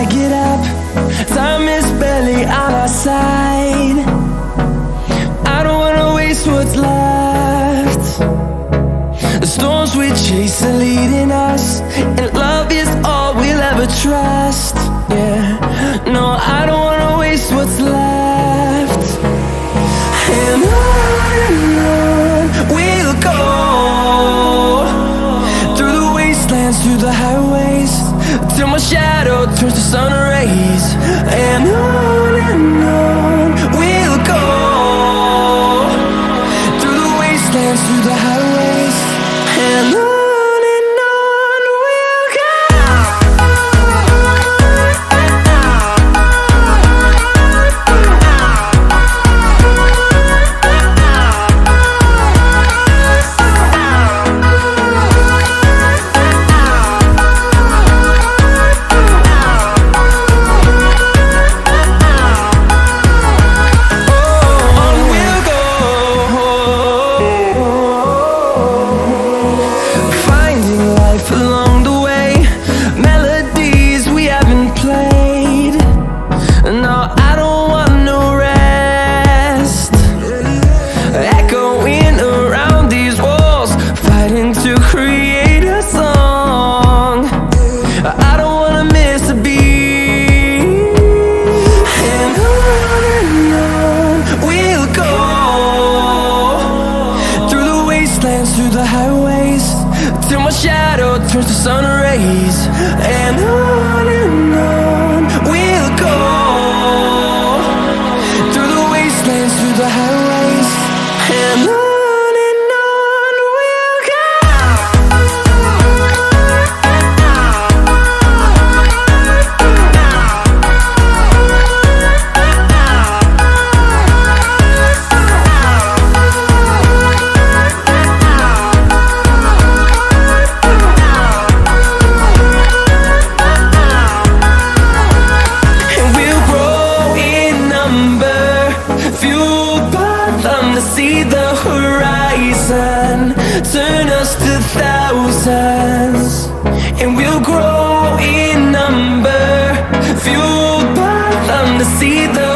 I get up, time is barely on our side. I don't wanna waste what's left. The storms we chase are leading us, and love is all we'll ever trust. Yeah, no, I don't wanna waste what's left. And on we'll go, through the wastelands, through the highways, till my shadow turns to sun rays. And on we'll go, through the wastelands, through the highways, and on we'll go. Along the way, melodies we haven't played. No, I don't want no rest. Echoing around these walls, fighting to create a song. I don't wanna miss a beat. And on we'll go, through the wastelands, through the highways, till my shadow turns to sun rays. And on we'll go, through the wastelands, through the highways, and on we'll go. Fueled by them to see the horizon, turn us to thousands, and we'll grow in number. Fueled by them to see the